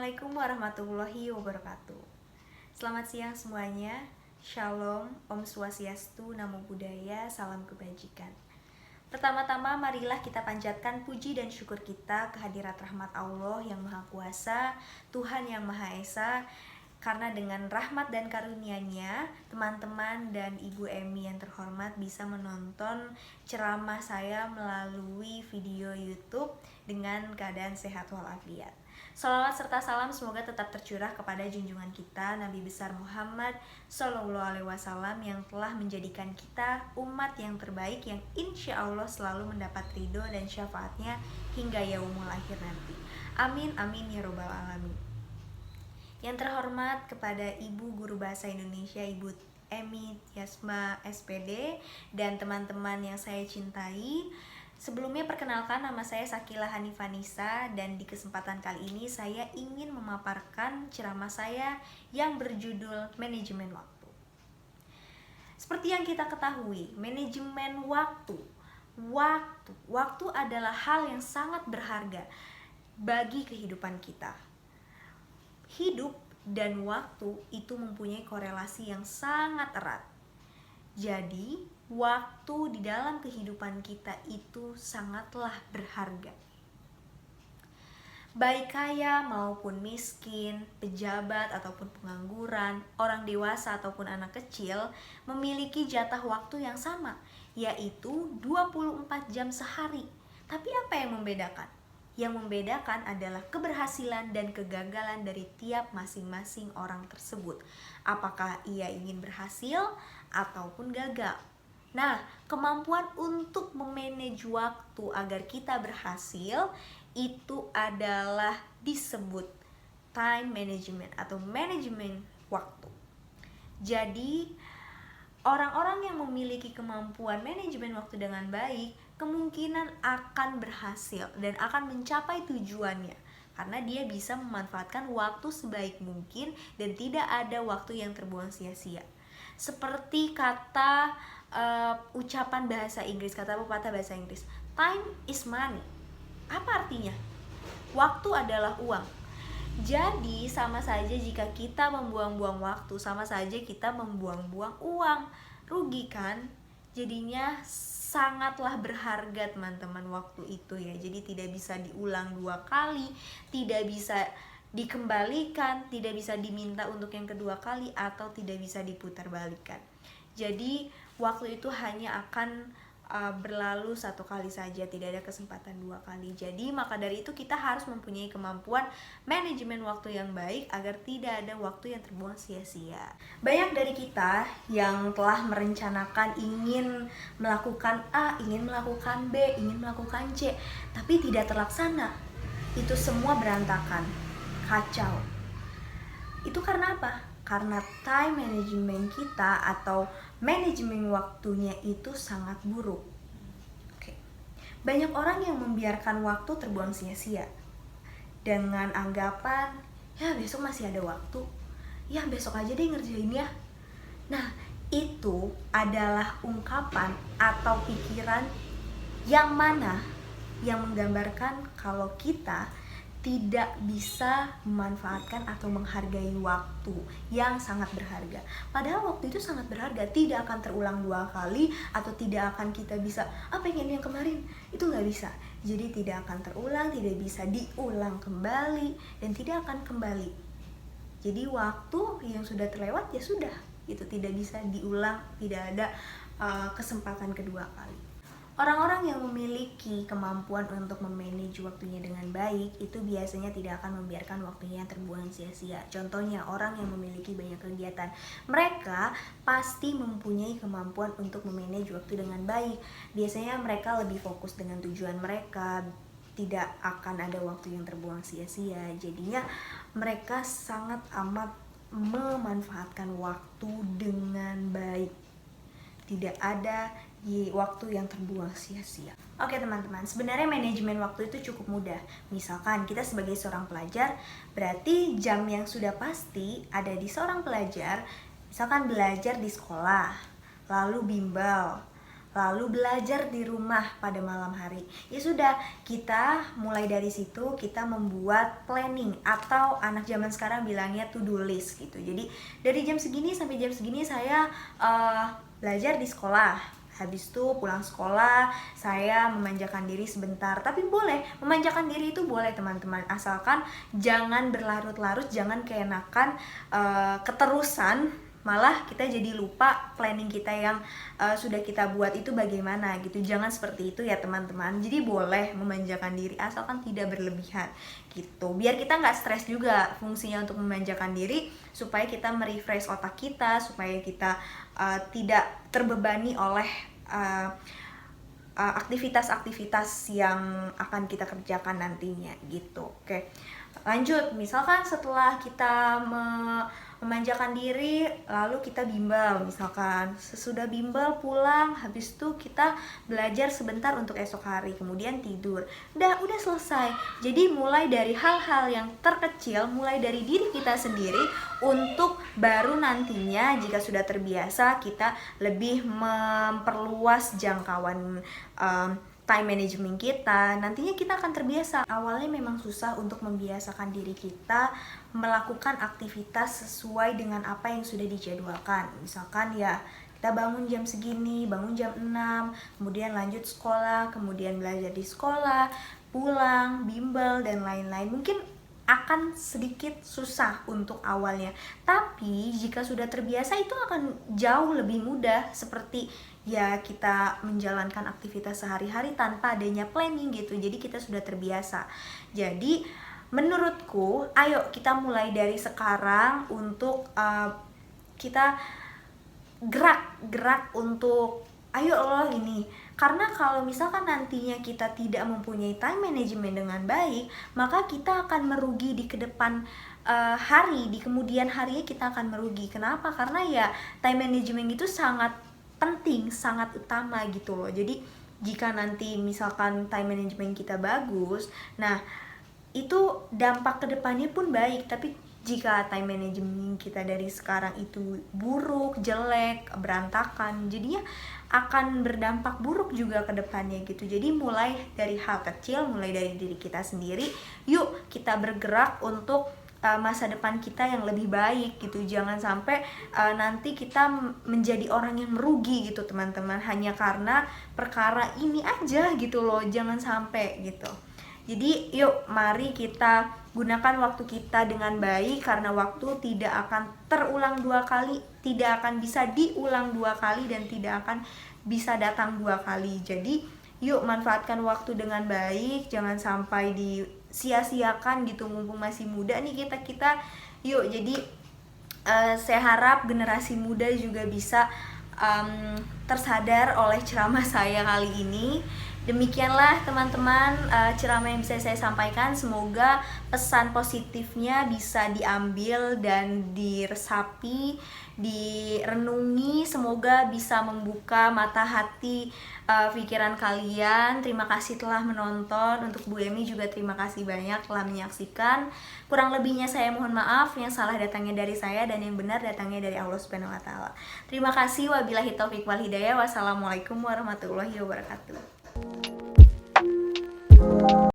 Assalamualaikum warahmatullahi wabarakatuh. Selamat siang semuanya. Shalom, Om Swastiastu, Namo Buddhaya, salam kebajikan. Pertama-tama marilah kita panjatkan puji dan syukur kita kehadirat rahmat Allah yang Maha Kuasa, Tuhan yang Maha Esa. Karena dengan rahmat dan karunia-Nya, teman-teman dan Ibu Emi yang terhormat bisa menonton ceramah saya melalui video YouTube dengan keadaan sehat walafiat. Salawat serta salam semoga tetap tercurah kepada junjungan kita Nabi besar Muhammad Sallallahu Alaihi Wasallam yang telah menjadikan kita umat yang terbaik yang insya Allah selalu mendapat ridho dan syafaatnya hingga yaumul akhir nanti. Amin amin ya robbal alamin. Yang terhormat kepada Ibu Guru Bahasa Indonesia Ibu Emi Yasma SPD dan teman-teman yang saya cintai. Sebelumnya perkenalkan, nama saya Sakila Hanifanisa dan di kesempatan kali ini saya ingin memaparkan ceramah saya yang berjudul Manajemen Waktu. Seperti yang kita ketahui, manajemen waktu adalah hal yang sangat berharga bagi kehidupan kita. Hidup dan waktu itu mempunyai korelasi yang sangat erat. Jadi, waktu di dalam kehidupan kita itu sangatlah berharga. Baik kaya maupun miskin, pejabat ataupun pengangguran, orang dewasa ataupun anak kecil memiliki jatah waktu yang sama, yaitu 24 jam sehari. Tapi apa yang membedakan? Yang membedakan adalah keberhasilan dan kegagalan dari tiap masing-masing orang tersebut. Apakah ia ingin berhasil ataupun gagal. Nah, kemampuan untuk memanage waktu agar kita berhasil itu adalah disebut time management atau manajemen waktu. Jadi, orang-orang yang memiliki kemampuan manajemen waktu dengan baik kemungkinan akan berhasil dan akan mencapai tujuannya karena dia bisa memanfaatkan waktu sebaik mungkin dan tidak ada waktu yang terbuang sia-sia. Seperti kata ucapan bahasa Inggris, kata pepatah bahasa Inggris, time is money. Apa artinya? Waktu adalah uang. Jadi sama saja jika kita membuang-buang waktu, sama saja kita membuang-buang uang. Rugi kan? Jadinya sangatlah berharga teman-teman waktu itu ya. Jadi tidak bisa diulang 2 kali, tidak bisa dikembalikan, tidak bisa diminta untuk yang kedua kali, atau tidak bisa diputarbalikkan. Jadi waktu itu hanya akan berlalu 1 kali saja, tidak ada kesempatan 2 kali. Jadi maka dari itu kita harus mempunyai kemampuan manajemen waktu yang baik agar tidak ada waktu yang terbuang sia-sia. Banyak dari kita yang telah merencanakan ingin melakukan A, ingin melakukan B, ingin melakukan C, tapi tidak terlaksana. Itu semua berantakan, kacau. Itu karena apa? Karena time management kita atau manajemen waktunya itu sangat buruk. Banyak orang yang membiarkan waktu terbuang sia-sia dengan anggapan, ya besok masih ada waktu, ya besok aja deh ngerjainnya. Nah, itu adalah ungkapan atau pikiran yang mana yang menggambarkan kalau kita tidak bisa memanfaatkan atau menghargai waktu yang sangat berharga. Padahal waktu itu sangat berharga, tidak akan terulang 2 kali atau tidak akan kita bisa pengen yang kemarin, itu nggak bisa. Jadi tidak akan terulang, tidak bisa diulang kembali dan tidak akan kembali. Jadi waktu yang sudah terlewat ya sudah, itu tidak bisa diulang, tidak ada kesempatan kedua kali. Orang-orang yang memiliki kemampuan untuk memanage waktunya dengan baik itu biasanya tidak akan membiarkan waktunya terbuang sia-sia. Contohnya orang yang memiliki banyak kegiatan, mereka pasti mempunyai kemampuan untuk memanage waktu dengan baik. Biasanya mereka lebih fokus dengan tujuan mereka, tidak akan ada waktu yang terbuang sia-sia. Jadinya mereka sangat amat memanfaatkan waktu dengan baik. Tidak ada waktu yang terbuang sia-sia. Oke teman-teman, sebenarnya manajemen waktu itu cukup mudah. Misalkan kita sebagai seorang pelajar, berarti jam yang sudah pasti ada di seorang pelajar. Misalkan belajar di sekolah, lalu bimbel, lalu belajar di rumah pada malam hari. Ya sudah, kita mulai dari situ kita membuat planning, atau anak zaman sekarang bilangnya to do list gitu. Jadi dari jam segini sampai jam segini saya belajar di sekolah. Habis itu pulang sekolah saya memanjakan diri sebentar. Tapi boleh, memanjakan diri itu boleh teman-teman, asalkan jangan berlarut-larut, jangan keenakan keterusan, malah kita jadi lupa planning kita yang sudah kita buat itu bagaimana gitu. Jangan seperti itu ya teman-teman. Jadi boleh memanjakan diri asalkan tidak berlebihan gitu, biar kita nggak stres juga. Fungsinya untuk memanjakan diri supaya kita merefresh otak kita, supaya kita tidak terbebani oleh aktivitas-aktivitas yang akan kita kerjakan nantinya gitu. Oke, lanjut. Misalkan setelah kita memanjakan diri, lalu kita bimbel. Misalkan sesudah bimbel pulang, habis itu kita belajar sebentar untuk esok hari, kemudian tidur. Udah selesai. Jadi mulai dari hal-hal yang terkecil, mulai dari diri kita sendiri, untuk baru nantinya jika sudah terbiasa kita lebih memperluas jangkauan time management kita. Nantinya kita akan terbiasa. Awalnya memang susah untuk membiasakan diri kita melakukan aktivitas sesuai dengan apa yang sudah dijadwalkan. Misalkan ya kita bangun jam segini, bangun jam 6, kemudian lanjut sekolah, kemudian belajar di sekolah, pulang, bimbel, dan lain-lain. Mungkin akan sedikit susah untuk awalnya, tapi jika sudah terbiasa itu akan jauh lebih mudah. Seperti ya kita menjalankan aktivitas sehari-hari tanpa adanya planning gitu. Jadi kita sudah terbiasa. Jadi menurutku ayo kita mulai dari sekarang untuk kita gerak untuk ayo loh ini. Karena kalau misalkan nantinya kita tidak mempunyai time management dengan baik, maka kita akan merugi di kedepan hari, di kemudian harinya kita akan merugi. Kenapa? Karena ya time management itu sangat penting, sangat utama gitu loh. Jadi jika nanti misalkan time management kita bagus, nah itu dampak kedepannya pun baik. Tapi jika time management kita dari sekarang itu buruk, jelek, berantakan, jadinya akan berdampak buruk juga ke depannya gitu. Jadi mulai dari hal kecil, mulai dari diri kita sendiri. Yuk kita bergerak untuk masa depan kita yang lebih baik gitu. Jangan sampai nanti kita menjadi orang yang merugi gitu teman-teman, hanya karena perkara ini aja gitu loh. Jangan sampai gitu. Jadi yuk mari kita gunakan waktu kita dengan baik, karena waktu tidak akan terulang dua kali, tidak akan bisa diulang dua kali, dan tidak akan bisa datang dua kali. Jadi yuk manfaatkan waktu dengan baik, jangan sampai disia-siakan gitu, mumpung masih muda nih kita. Yuk, jadi saya harap generasi muda juga bisa tersadar oleh ceramah saya kali ini. Demikianlah teman-teman ceramah yang bisa saya sampaikan. Semoga pesan positifnya bisa diambil dan diresapi, direnungi. Semoga bisa membuka mata hati pikiran kalian. Terima kasih telah menonton. Untuk Bu Emi juga terima kasih banyak telah menyaksikan. Kurang lebihnya saya mohon maaf. Yang salah datangnya dari saya dan yang benar datangnya dari Allah Subhanahu wa taala. Terima kasih. Wabillahi taufiq wal hidayah. Wassalamualaikum warahmatullahi wabarakatuh.